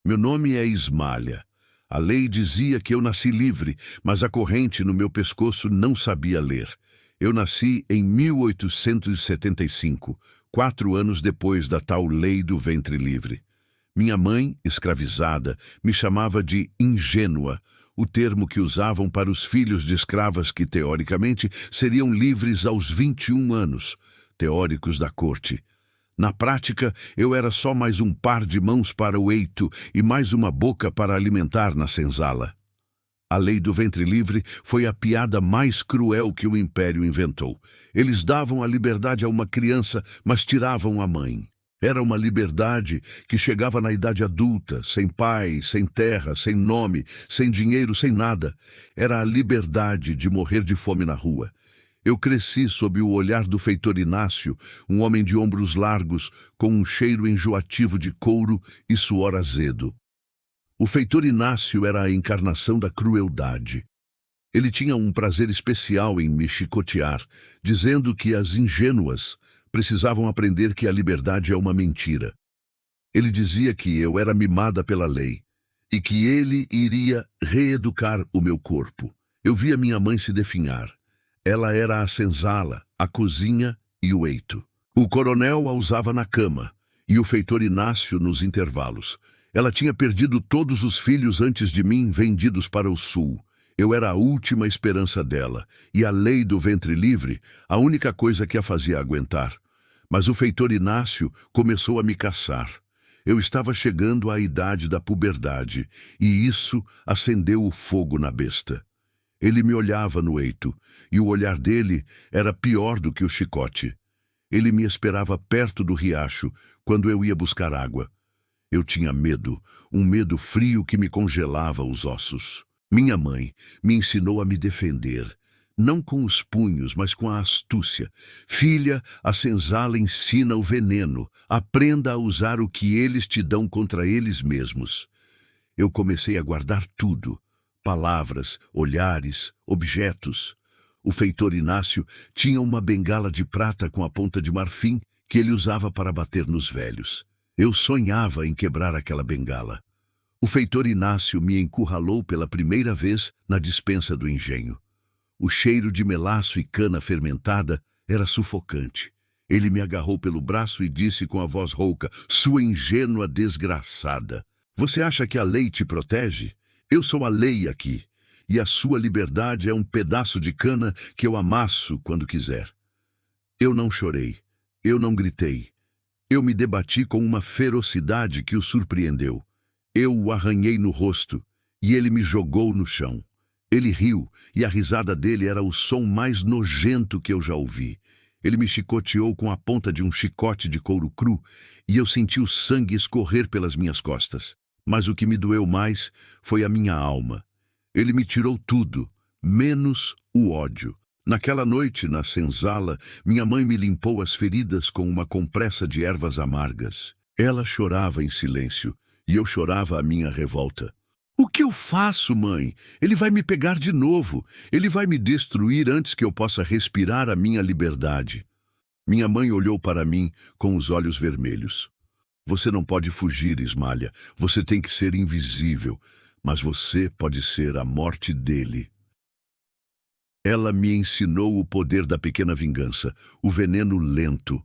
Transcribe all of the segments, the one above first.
Meu nome é Ismalha. A lei dizia que eu nasci livre, mas a corrente no meu pescoço não sabia ler. Eu nasci em 1875, 4 anos depois da tal lei do ventre livre. Minha mãe, escravizada, me chamava de ingênua, o termo que usavam para os filhos de escravas que, teoricamente, seriam livres aos 21 anos, teóricos da corte. Na prática, eu era só mais um par de mãos para o eito e mais uma boca para alimentar na senzala. A lei do ventre livre foi a piada mais cruel que o Império inventou. Eles davam a liberdade a uma criança, mas tiravam a mãe. Era uma liberdade que chegava na idade adulta, sem pai, sem terra, sem nome, sem dinheiro, sem nada. Era a liberdade de morrer de fome na rua. Eu cresci sob o olhar do feitor Inácio, um homem de ombros largos, com um cheiro enjoativo de couro e suor azedo. O feitor Inácio era a encarnação da crueldade. Ele tinha um prazer especial em me chicotear, dizendo que as ingênuas precisavam aprender que a liberdade é uma mentira. Ele dizia que eu era mimada pela lei e que ele iria reeducar o meu corpo. Eu via minha mãe se definhar. Ela era a senzala, a cozinha e o eito. O coronel a usava na cama e o feitor Inácio nos intervalos. Ela tinha perdido todos os filhos antes de mim, vendidos para o sul. Eu era a última esperança dela, e a lei do ventre livre, a única coisa que a fazia aguentar. Mas o feitor Inácio começou a me caçar. Eu estava chegando à idade da puberdade, e isso acendeu o fogo na besta. Ele me olhava no eito, e o olhar dele era pior do que o chicote. Ele me esperava perto do riacho, quando eu ia buscar água. Eu tinha medo, um medo frio que me congelava os ossos. Minha mãe me ensinou a me defender, não com os punhos, mas com a astúcia. Filha, a senzala ensina o veneno. Aprenda a usar o que eles te dão contra eles mesmos. Eu comecei a guardar tudo. Palavras, olhares, objetos. O feitor Inácio tinha uma bengala de prata com a ponta de marfim que ele usava para bater nos velhos. Eu sonhava em quebrar aquela bengala. O feitor Inácio me encurralou pela primeira vez na despensa do engenho. O cheiro de melaço e cana fermentada era sufocante. Ele me agarrou pelo braço e disse com a voz rouca: "Sua ingênua desgraçada, você acha que a lei te protege? Eu sou a lei aqui, e a sua liberdade é um pedaço de cana que eu amasso quando quiser." Eu não chorei, eu não gritei. Eu me debati com uma ferocidade que o surpreendeu. Eu o arranhei no rosto, e ele me jogou no chão. Ele riu, e a risada dele era o som mais nojento que eu já ouvi. Ele me chicoteou com a ponta de um chicote de couro cru, e eu senti o sangue escorrer pelas minhas costas. Mas o que me doeu mais foi a minha alma. Ele me tirou tudo, menos o ódio. Naquela noite, na senzala, minha mãe me limpou as feridas com uma compressa de ervas amargas. Ela chorava em silêncio, e eu chorava a minha revolta. "O que eu faço, mãe? Ele vai me pegar de novo. Ele vai me destruir antes que eu possa respirar a minha liberdade." Minha mãe olhou para mim com os olhos vermelhos. "Você não pode fugir, Ismalha. Você tem que ser invisível, mas você pode ser a morte dele." Ela me ensinou o poder da pequena vingança, o veneno lento.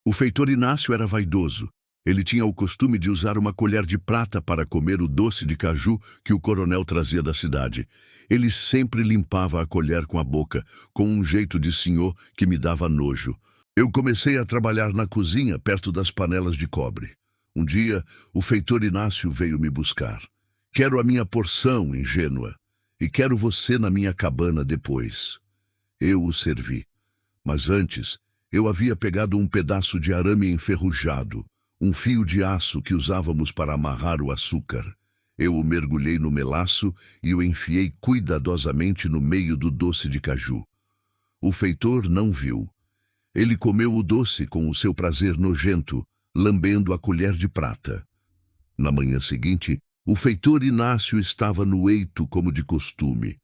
O feitor Inácio era vaidoso. Ele tinha o costume de usar uma colher de prata para comer o doce de caju que o coronel trazia da cidade. Ele sempre limpava a colher com a boca, com um jeito de senhor que me dava nojo. Eu comecei a trabalhar na cozinha, perto das panelas de cobre. Um dia, o feitor Inácio veio me buscar. "Quero a minha porção, ingênua, e quero você na minha cabana depois." Eu o servi. Mas antes, eu havia pegado um pedaço de arame enferrujado, um fio de aço que usávamos para amarrar o açúcar. Eu o mergulhei no melaço e o enfiei cuidadosamente no meio do doce de caju. O feitor não viu. Ele comeu o doce com o seu prazer nojento, lambendo a colher de prata. Na manhã seguinte, o feitor Inácio estava no eito como de costume.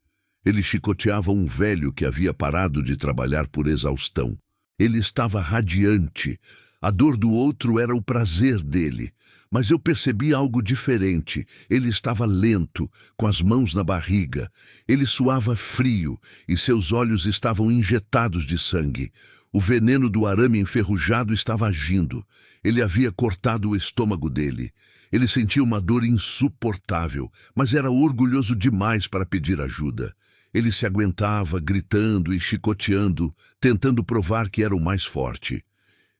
Ele chicoteava um velho que havia parado de trabalhar por exaustão. Ele estava radiante. A dor do outro era o prazer dele. Mas eu percebi algo diferente. Ele estava lento, com as mãos na barriga. Ele suava frio e seus olhos estavam injetados de sangue. O veneno do arame enferrujado estava agindo. Ele havia cortado o estômago dele. Ele sentia uma dor insuportável, mas era orgulhoso demais para pedir ajuda. Ele se aguentava, gritando e chicoteando, tentando provar que era o mais forte.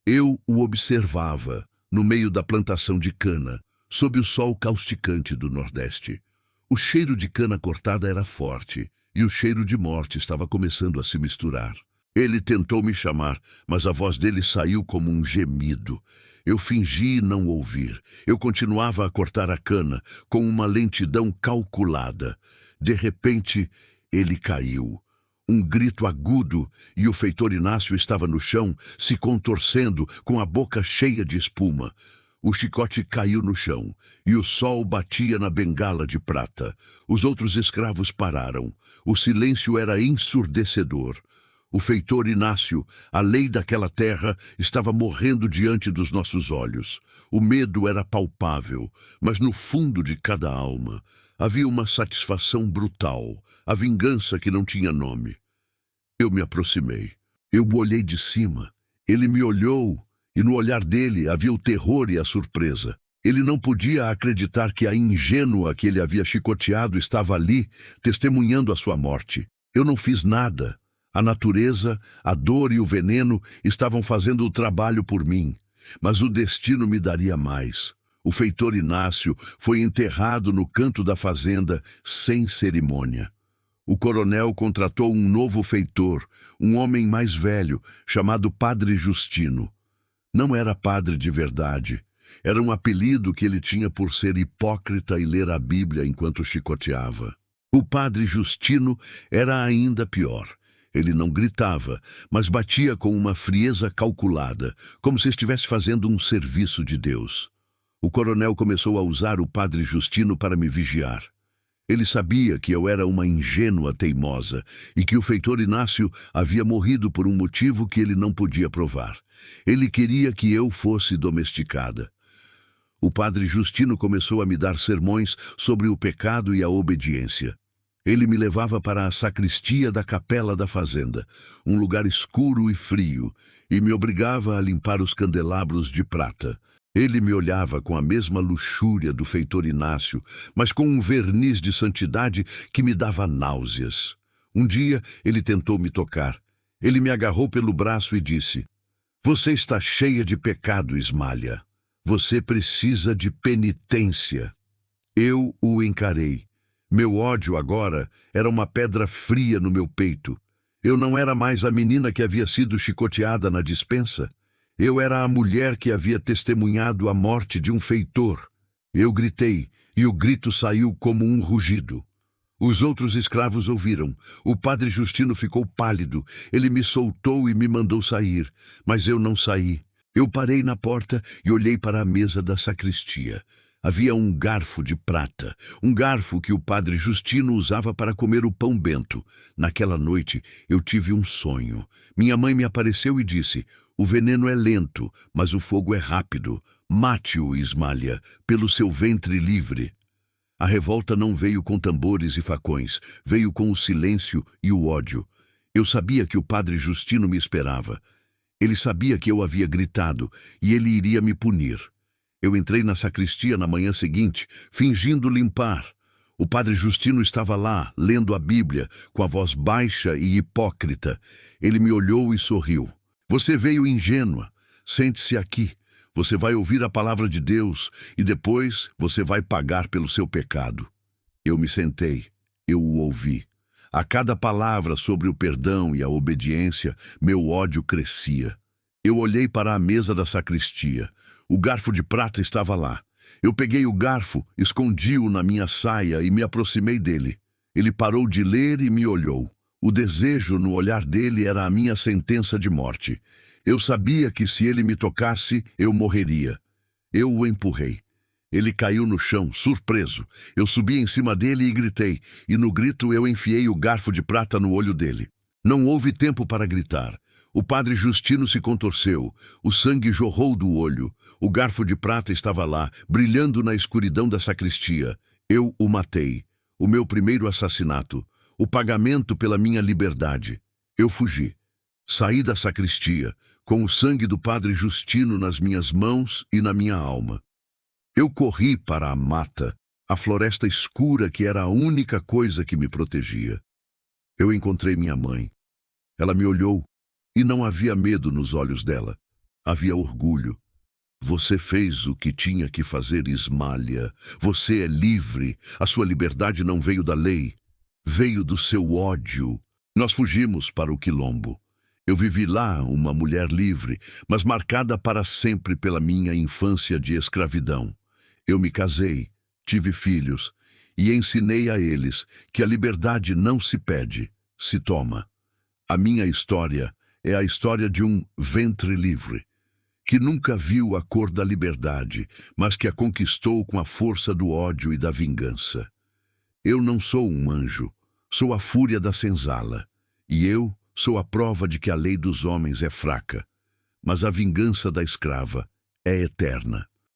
Eu o observava, no meio da plantação de cana, sob o sol causticante do Nordeste. O cheiro de cana cortada era forte, e o cheiro de morte estava começando a se misturar. Ele tentou me chamar, mas a voz dele saiu como um gemido. Eu fingi não ouvir. Eu continuava a cortar a cana, com uma lentidão calculada. De repente, ele caiu. Um grito agudo, e o feitor Inácio estava no chão, se contorcendo, com a boca cheia de espuma. O chicote caiu no chão, e o sol batia na bengala de prata. Os outros escravos pararam. O silêncio era ensurdecedor. O feitor Inácio, a lei daquela terra, estava morrendo diante dos nossos olhos. O medo era palpável, mas no fundo de cada alma havia uma satisfação brutal, a vingança que não tinha nome. Eu me aproximei. Eu o olhei de cima. Ele me olhou, e no olhar dele havia o terror e a surpresa. Ele não podia acreditar que a ingênua que ele havia chicoteado estava ali, testemunhando a sua morte. Eu não fiz nada. A natureza, a dor e o veneno estavam fazendo o trabalho por mim. Mas o destino me daria mais. O feitor Inácio foi enterrado no canto da fazenda sem cerimônia. O coronel contratou um novo feitor, um homem mais velho, chamado Padre Justino. Não era padre de verdade. Era um apelido que ele tinha por ser hipócrita e ler a Bíblia enquanto chicoteava. O Padre Justino era ainda pior. Ele não gritava, mas batia com uma frieza calculada, como se estivesse fazendo um serviço de Deus. O coronel começou a usar o Padre Justino para me vigiar. Ele sabia que eu era uma ingênua teimosa e que o feitor Inácio havia morrido por um motivo que ele não podia provar. Ele queria que eu fosse domesticada. O Padre Justino começou a me dar sermões sobre o pecado e a obediência. Ele me levava para a sacristia da capela da fazenda, um lugar escuro e frio, e me obrigava a limpar os candelabros de prata. Ele me olhava com a mesma luxúria do feitor Inácio, mas com um verniz de santidade que me dava náuseas. Um dia ele tentou me tocar. Ele me agarrou pelo braço e disse: "Você está cheia de pecado, Ismália. Você precisa de penitência." Eu o encarei. Meu ódio agora era uma pedra fria no meu peito. Eu não era mais a menina que havia sido chicoteada na despensa. Eu era a mulher que havia testemunhado a morte de um feitor. Eu gritei, e o grito saiu como um rugido. Os outros escravos ouviram. O Padre Justino ficou pálido. Ele me soltou e me mandou sair, mas eu não saí. Eu parei na porta e olhei para a mesa da sacristia. Havia um garfo de prata, um garfo que o Padre Justino usava para comer o pão bento. Naquela noite, eu tive um sonho. Minha mãe me apareceu e disse: "O veneno é lento, mas o fogo é rápido. Mate-o, Ismália, pelo seu ventre livre." A revolta não veio com tambores e facões, veio com o silêncio e o ódio. Eu sabia que o Padre Justino me esperava. Ele sabia que eu havia gritado, e ele iria me punir. Eu entrei na sacristia na manhã seguinte, fingindo limpar. O Padre Justino estava lá, lendo a Bíblia, com a voz baixa e hipócrita. Ele me olhou e sorriu. "Você veio ingênua. Sente-se aqui. Você vai ouvir a palavra de Deus e depois você vai pagar pelo seu pecado." Eu me sentei. Eu o ouvi. A cada palavra sobre o perdão e a obediência, meu ódio crescia. Eu olhei para a mesa da sacristia. O garfo de prata estava lá. Eu peguei o garfo, escondi-o na minha saia e me aproximei dele. Ele parou de ler e me olhou. O desejo no olhar dele era a minha sentença de morte. Eu sabia que se ele me tocasse, eu morreria. Eu o empurrei. Ele caiu no chão, surpreso. Eu subi em cima dele e gritei, e no grito eu enfiei o garfo de prata no olho dele. Não houve tempo para gritar. O padre Justino se contorceu, o sangue jorrou do olho, o garfo de prata estava lá, brilhando na escuridão da sacristia. Eu o matei, o meu primeiro assassinato, o pagamento pela minha liberdade. Eu fugi. Saí da sacristia, com o sangue do padre Justino nas minhas mãos e na minha alma. Eu corri para a mata, a floresta escura que era a única coisa que me protegia. Eu encontrei minha mãe. Ela me olhou e não havia medo nos olhos dela. Havia orgulho. Você fez o que tinha que fazer, Ismália. Você é livre. A sua liberdade não veio da lei. Veio do seu ódio. Nós fugimos para o quilombo. Eu vivi lá uma mulher livre, mas marcada para sempre pela minha infância de escravidão. Eu me casei, tive filhos e ensinei a eles que a liberdade não se pede, se toma. A minha história é a história de um ventre livre, que nunca viu a cor da liberdade, mas que a conquistou com a força do ódio e da vingança. Eu não sou um anjo, sou a fúria da senzala, e eu sou a prova de que a lei dos homens é fraca, mas a vingança da escrava é eterna.